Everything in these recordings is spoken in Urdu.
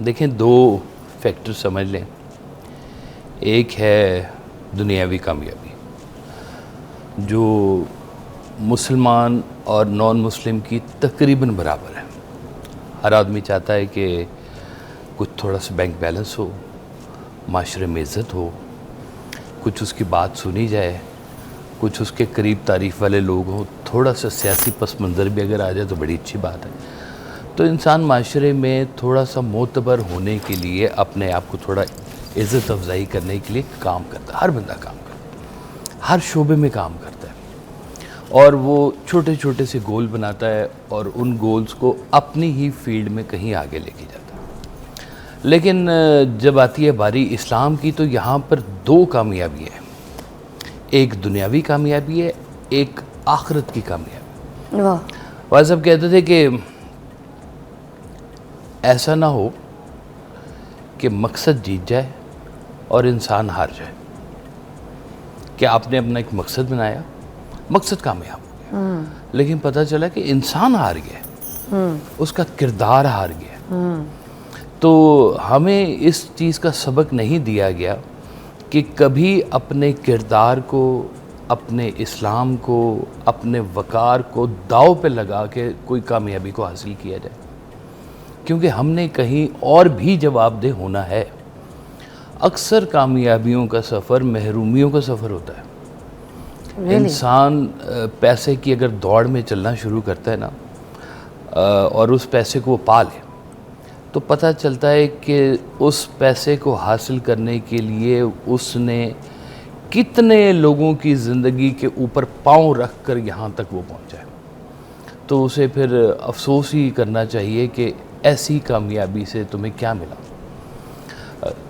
دیکھیں دو فیکٹر سمجھ لیں. ایک ہے دنیاوی کامیابی جو مسلمان اور نان مسلم کی تقریباً برابر ہے. ہر آدمی چاہتا ہے کہ کچھ تھوڑا سا بینک بیلنس ہو, معاشرے میں عزت ہو, کچھ اس کی بات سنی جائے, کچھ اس کے قریب تعریف والے لوگ ہوں, تھوڑا سا سیاسی پس منظر بھی اگر آ جائے تو بڑی اچھی بات ہے. تو انسان معاشرے میں تھوڑا سا معتبر ہونے کے لیے اپنے آپ کو تھوڑا عزت افزائی کرنے کے لیے کام کرتا ہے. ہر بندہ کام کرتا ہے, ہر شعبے میں کام کرتا ہے, اور وہ چھوٹے چھوٹے سے گول بناتا ہے اور ان گولز کو اپنی ہی فیلڈ میں کہیں آگے لے کے جاتا ہے. لیکن جب آتی ہے باری اسلام کی تو یہاں پر دو کامیابی ہے. ایک دنیاوی کامیابی ہے, ایک آخرت کی کامیابی. والد صاحب کہتے تھے کہ ایسا نہ ہو کہ مقصد جیت جائے اور انسان ہار جائے. کہ آپ نے اپنا ایک مقصد بنایا, مقصد کامیاب ہو گیا, لیکن پتہ چلا کہ انسان ہار گیا, اس کا کردار ہار گیا. تو ہمیں اس چیز کا سبق نہیں دیا گیا کہ کبھی اپنے کردار کو, اپنے اسلام کو, اپنے وقار کو داؤ پہ لگا کے کوئی کامیابی کو حاصل کیا جائے, کیونکہ ہم نے کہیں اور بھی جواب دہ ہونا ہے. اکثر کامیابیوں کا سفر محرومیوں کا سفر ہوتا ہے. انسان پیسے کی اگر دوڑ میں چلنا شروع کرتا ہے نا, اور اس پیسے کو وہ پا لے, تو پتہ چلتا ہے کہ اس پیسے کو حاصل کرنے کے لیے اس نے کتنے لوگوں کی زندگی کے اوپر پاؤں رکھ کر یہاں تک وہ پہنچا ہے. تو اسے پھر افسوس ہی کرنا چاہیے کہ ایسی کامیابی سے تمہیں کیا ملا.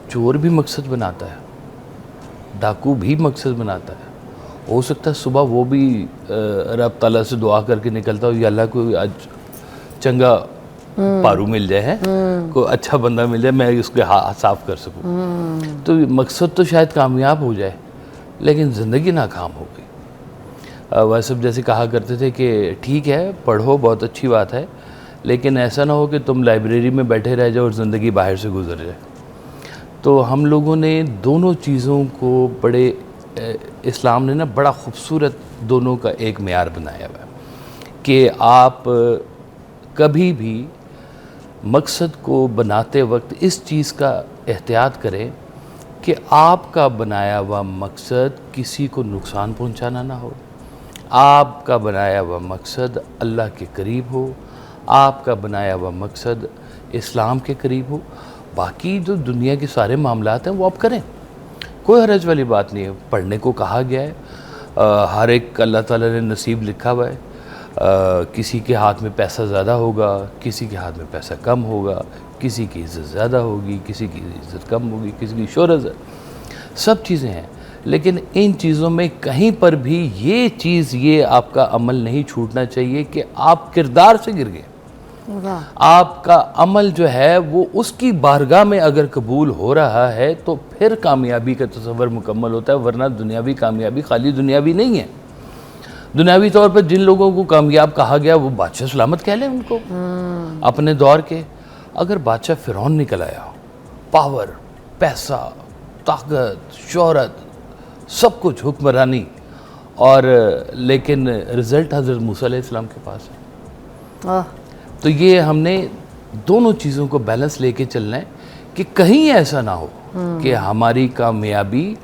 چور بھی مقصد بناتا ہے, ڈاکو بھی مقصد بناتا ہے. ہو سکتا ہے صبح وہ بھی رب تعالیٰ سے دعا کر کے نکلتا ہو, یا اللہ کو آج چنگا پارو مل جائے, ہے کوئی اچھا بندہ مل جائے, میں اس کے ہاتھ صاف کر سکوں. تو مقصد تو شاید کامیاب ہو جائے لیکن زندگی ناکام ہو گئی. وہ سب جیسے کہا کرتے تھے کہ ٹھیک ہے پڑھو, بہت اچھی بات ہے, لیکن ایسا نہ ہو کہ تم لائبریری میں بیٹھے رہ جاؤ اور زندگی باہر سے گزر جائے. تو ہم لوگوں نے دونوں چیزوں کو بڑے, اسلام نے نا بڑا خوبصورت دونوں کا ایک معیار بنایا ہوا ہے کہ آپ کبھی بھی مقصد کو بناتے وقت اس چیز کا احتیاط کریں کہ آپ کا بنایا ہوا مقصد کسی کو نقصان پہنچانا نہ ہو. آپ کا بنایا ہوا مقصد اللہ کے قریب ہو, آپ کا بنایا ہوا مقصد اسلام کے قریب ہو. باقی جو دنیا کے سارے معاملات ہیں وہ آپ کریں, کوئی حرج والی بات نہیں ہے. پڑھنے کو کہا گیا ہے, ہر ایک اللہ تعالیٰ نے نصیب لکھا ہوا ہے. کسی کے ہاتھ میں پیسہ زیادہ ہوگا, کسی کے ہاتھ میں پیسہ کم ہوگا, کسی کی عزت زیادہ ہوگی, کسی کی عزت کم ہوگی, کسی کی شہرت ہے, سب چیزیں ہیں. لیکن ان چیزوں میں کہیں پر بھی یہ چیز, یہ آپ کا عمل نہیں چھوٹنا چاہیے کہ آپ کردار سے گر گئے. آپ کا عمل جو ہے وہ اس کی بارگاہ میں اگر قبول ہو رہا ہے تو پھر کامیابی کا تصور مکمل ہوتا ہے, ورنہ دنیاوی کامیابی خالی دنیاوی نہیں ہے. دنیاوی طور پر جن لوگوں کو کامیاب کہا گیا وہ بادشاہ سلامت کہہ لیں ان کو اپنے دور کے. اگر بادشاہ فرعون نکل آیا, پاور, پیسہ, طاقت, شہرت, سب کچھ, حکمرانی, اور لیکن رزلٹ حضرت موسیٰ علیہ السلام کے پاس ہے. تو یہ ہم نے دونوں چیزوں کو بیلنس لے کے چلنا ہے کہ کہیں ایسا نہ ہو کہ ہماری کامیابی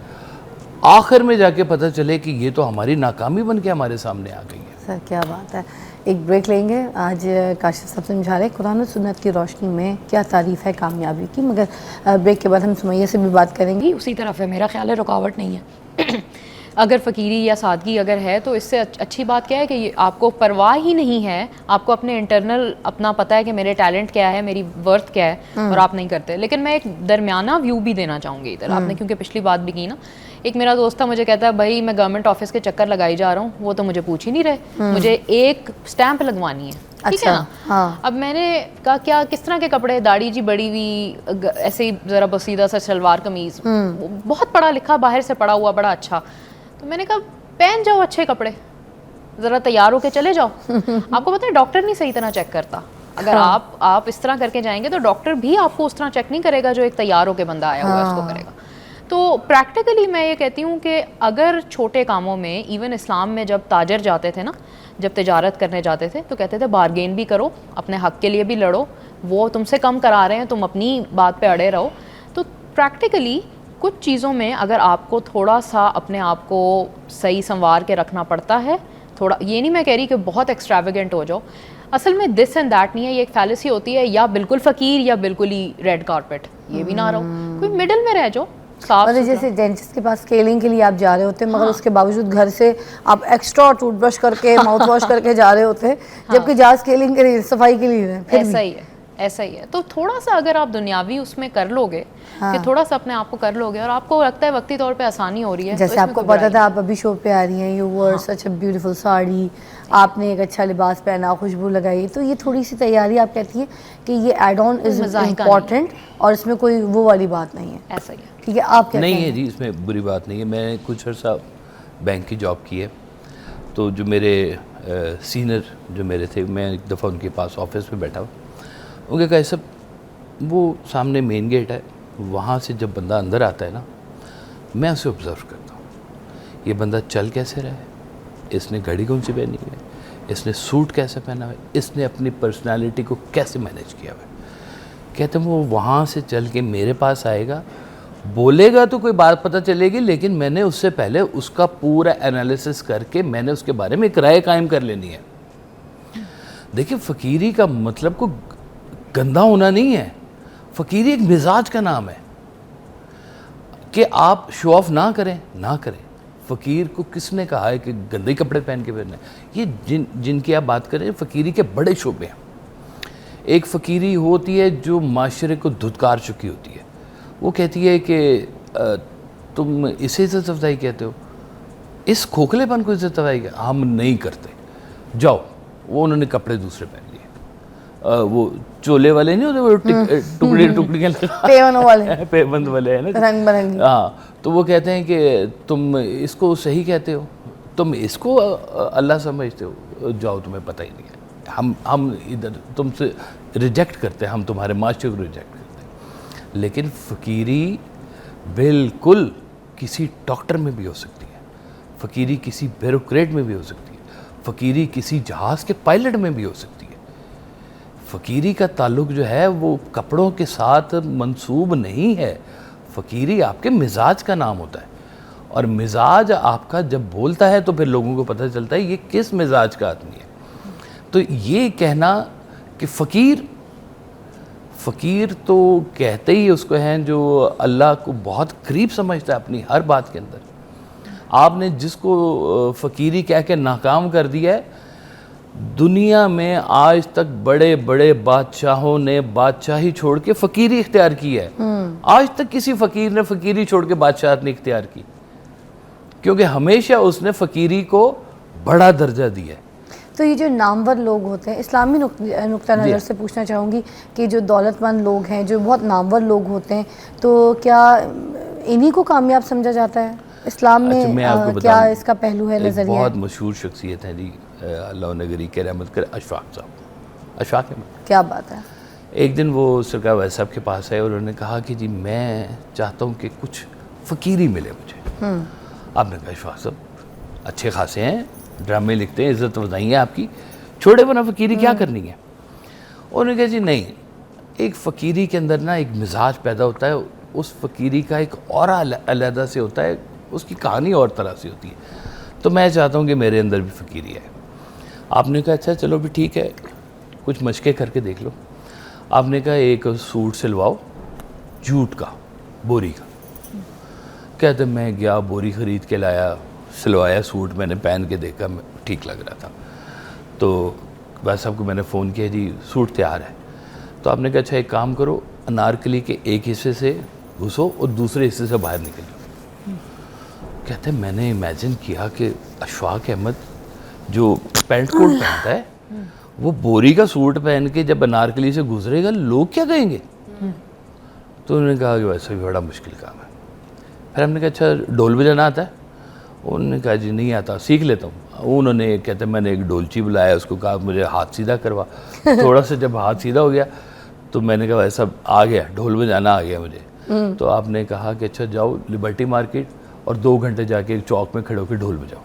آخر میں جا کے پتہ چلے کہ یہ تو ہماری ناکامی بن کے ہمارے سامنے آ گئی ہے. سر کیا بات ہے. ایک بریک لیں گے. آج کاشف صاحب سمجھا رہے قرآن و سنت کی روشنی میں کیا تعریف ہے کامیابی کی, مگر بریک کے بعد ہم سمیہ سے بھی بات کریں گے. اسی طرف ہے, میرا خیال ہے رکاوٹ نہیں ہے. اگر فقیری یا سادگی اگر ہے تو اس سے اچھی بات کیا ہے کہ آپ کو پرواہ ہی نہیں ہے, آپ کو اپنے انٹرنل اپنا پتہ ہے کہ میرے ٹیلنٹ کیا ہے, میری ورتھ کیا ہے, اور آپ نہیں کرتے. لیکن میں ایک درمیانہ ویو بھی دینا چاہوں گی ادھر. آپ نے کیونکہ پچھلی بات بھی کی نا, ایک میرا دوست تھا مجھے کہتا ہے بھائی میں گورنمنٹ آفس کے چکر لگائی جا رہا ہوں, وہ تو مجھے پوچھ ہی نہیں رہے, مجھے ایک سٹیمپ لگوانی ہے. ٹھیک ہے نا. اب میں نے کہا کیا کس طرح کے کپڑے, داڑھی جی بڑی ہوئی, ایسے ہی ذرا بسیدہ سا شلوار قمیض, بہت پڑھا لکھا, باہر سے پڑھا ہوا, بڑا اچھا. تو میں نے کہا پہن جاؤ اچھے کپڑے, ذرا تیار ہو کے چلے جاؤ. آپ کو پتہ ہے ڈاکٹر نہیں صحیح طرح چیک کرتا, اگر آپ اس طرح کر کے جائیں گے تو ڈاکٹر بھی آپ کو اس طرح چیک نہیں کرے گا جو ایک تیار ہو کے بندہ آیا ہوا ہے اس کو کرے گا. تو پریکٹیکلی میں یہ کہتی ہوں کہ اگر چھوٹے کاموں میں ایون اسلام میں جب تاجر جاتے تھے نا, جب تجارت کرنے جاتے تھے تو کہتے تھے بارگین بھی کرو, اپنے حق کے لیے بھی لڑو, وہ تم سے کم کرا رہے ہیں تم اپنی بات پہ اڑے رہو. تو پریکٹیکلی کچھ چیزوں میں اگر آپ کو تھوڑا سا اپنے آپ کو صحیح سنوار کے رکھنا پڑتا ہے, تھوڑا, یہ نہیں میں کہہ رہی کہ بہت ایکسٹراویگنٹ ہو جاؤ, اصل میں دس اینڈ دیٹ نہیں ہے, یہ ایک فیلسی ہوتی ہے, یا بالکل فقیر یا بالکل ہی ریڈ کارپیٹ, یہ بھی نہ رہو, کوئی مڈل میں رہ جاؤ. جیسے ڈینٹسٹ کے پاس اسکیلنگ کے لیے آپ جا رہے ہوتے ہیں مگر اس کے باوجود گھر سے آپ ایکسٹرا ٹوتھ برش کر کے ماؤتھ واش کر کے جا رہے ہوتے ہیں, جبکہ جا اسکیلنگ کے لیے صفائی کے لیے ایسا ہی ہے, ایسا ہی ہے. تو تھوڑا سا اگر آپ دنیاوی اس میں کر لو گے کہ تھوڑا سا اپنے آپ کو کر لو گے اور آپ کو لگتا ہے وقتی طور پہ آسانی ہو رہی ہے, جیسے آپ کو پتا تھا آپ ابھی شو پہ آ رہی ہیں, یو وور سچ اے بیوٹیفل ساڑی, آپ نے ایک اچھا لباس پہنا, خوشبو لگائی, تو یہ تھوڑی سی تیاری آپ کہتی ہیں کہ یہ ایڈ آن از امپورٹنٹ اور اس میں کوئی وہ والی بات نہیں ہے. ایسا ہی ہے. ٹھیک ہے, آپ کیا نہیں ہے جی, اس میں بری بات نہیں ہے. میں نے کچھ عرصہ بینک کی جاب کی ہے, تو جو میرے سینئر جو میرے تھے, میں ایک دفعہ ان کے پاس آفس میں بیٹھا ہوں, ان کے کہا سب وہ سامنے مین گیٹ ہے, وہاں سے جب بندہ اندر آتا ہے نا, میں اسے آبزرو کرتا ہوں, یہ بندہ چل کیسے رہا ہے, اس نے گھڑی کون سی پہنی ہوئی ہے, اس نے سوٹ کیسے پہنا ہوا ہے, اس نے اپنی پرسنالٹی کو کیسے مینیج کیا ہوا ہے. کہتے ہیں وہ وہاں سے چل کے میرے پاس آئے گا, بولے گا تو کوئی بات پتہ چلے گی, لیکن میں نے اس سے پہلے اس کا پورا انالیسس کر کے میں نے اس کے بارے میں ایک رائے قائم کر لینی ہے. دیکھیں فقیری کا مطلب کو گندا ہونا نہیں ہے, فقیری ایک مزاج کا نام ہے کہ آپ شو آف نہ کریں, نہ کریں. فقیر کو کس نے کہا ہے کہ گندے کپڑے پہن کے پہننا ہے؟ یہ جن کی آپ بات کریں فقیری کے بڑے شعبے ہیں. ایک فقیری ہوتی ہے جو معاشرے کو دھتکار چکی ہوتی ہے, وہ کہتی ہے کہ تم اسے عزت افزائی کہتے ہو, اس کھوکھلے پن کو عزت افزائی ہم نہیں کرتے, جاؤ. وہ انہوں نے کپڑے دوسرے پہن لیے, وہ چولے والے نہیں ہوتے, وہ ٹکڑیاں پیبند والے ہیں نا, رنگ برنگی. ہاں, تو وہ کہتے ہیں کہ تم اس کو صحیح کہتے ہو, تم اس کو اللہ سمجھتے ہو, جاؤ تمہیں پتہ ہی نہیں ہے. ہم ادھر تم سے ریجیکٹ کرتے ہیں, ہم تمہارے معاشرے کو ریجیکٹ کرتے ہیں. لیکن فقیری بالکل کسی ڈاکٹر میں بھی ہو سکتی ہے, فقیری کسی بیوروکریٹ میں بھی ہو سکتی ہے, فقیری کسی جہاز کے پائلٹ میں بھی ہو سکتی ہے. فقیری کا تعلق جو ہے وہ کپڑوں کے ساتھ منسوب نہیں ہے, فقیری آپ کے مزاج کا نام ہوتا ہے, اور مزاج آپ کا جب بولتا ہے تو پھر لوگوں کو پتہ چلتا ہے یہ کس مزاج کا آدمی ہے. تو یہ کہنا کہ فقیر تو کہتے ہی اس کو ہیں جو اللہ کو بہت قریب سمجھتا ہے اپنی ہر بات کے اندر. آپ نے جس کو فقیری کہہ کے ناکام کر دیا ہے, دنیا میں آج تک بڑے بڑے بادشاہوں نے بادشاہی چھوڑ کے فقیری اختیار کی ہے. آج تک کسی فقیر نے فقیری چھوڑ کے بادشاہت نہیں اختیار کی, کیونکہ ہمیشہ اس نے فقیری کو بڑا درجہ دیا ہے. تو یہ جو نامور لوگ ہوتے ہیں, اسلامی نقطہ نظر سے پوچھنا چاہوں گی کہ جو دولت مند لوگ ہیں, جو بہت نامور لوگ ہوتے ہیں, تو کیا انہی کو کامیاب سمجھا جاتا ہے اسلام میں؟ کیا اس کا پہلو ہے, نظریہ؟ بہت مشہور شخصیت ہیں جی, اللہ نگری کے رحمت کرے, اشفاق صاحب. اشفاق احمد, کیا بات ہے. ایک دن وہ سرکار ویس صاحب کے پاس آئے اور انہوں نے کہا کہ جی میں چاہتا ہوں کہ کچھ فقیری ملے مجھے. آپ نے کہا اشفاق صاحب اچھے خاصے ہیں, ڈرامے لکھتے ہیں, عزت افزائی ہے آپ کی, چھوڑے ورنہ فقیری کیا کرنی ہے. انہوں نے کہا جی نہیں, ایک فقیری کے اندر نا ایک مزاج پیدا ہوتا ہے, اس فقیری کا ایک اورا علیحدہ سے ہوتا ہے, اس کی کہانی اور طرح سے ہوتی ہے, تو میں چاہتا ہوں کہ میرے اندر بھی فقیری ہے. آپ نے کہا اچھا چلو بھی ٹھیک ہے, کچھ مشقیں کر کے دیکھ لو. آپ نے کہا ایک سوٹ سلواؤ جوٹ کا, بوری کا. کہتے میں گیا, بوری خرید کے لایا, سلوایا سوٹ, میں نے پہن کے دیکھا, ٹھیک لگ رہا تھا. تو ویس صاحب کو میں نے فون کیا, جی سوٹ تیار ہے. تو آپ نے کہا اچھا ایک کام کرو, انارکلی کے ایک حصے سے گھسو اور دوسرے حصے سے باہر نکل جاؤ. کہتے ہیں میں نے امیجن کیا کہ اشفاق احمد جو پینٹ کوٹ پہنتا ہے وہ بوری کا سوٹ پہن کے جب انارکلی سے گزرے گا لوگ کیا کہیں گے. تو انہوں نے کہا کہ ویسے بھی بڑا مشکل کام ہے. پھر ہم نے کہا اچھا ڈھول بجانا آتا ہے؟ انہوں نے کہا جی نہیں آتا, سیکھ لیتا ہوں. انہوں نے کہتے میں نے ایک ڈھولچی بلایا, اس کو کہا مجھے ہاتھ سیدھا کروا. تھوڑا سا جب ہاتھ سیدھا ہو گیا تو میں نے کہا ایسا آ گیا, ڈھول بجانا آ گیا مجھے. تو آپ نے کہا کہ اچھا جاؤ لبرٹی مارکیٹ اور 2 گھنٹے جا کے ایک چوک میں کھڑے ہو کے ڈھول بجاؤ.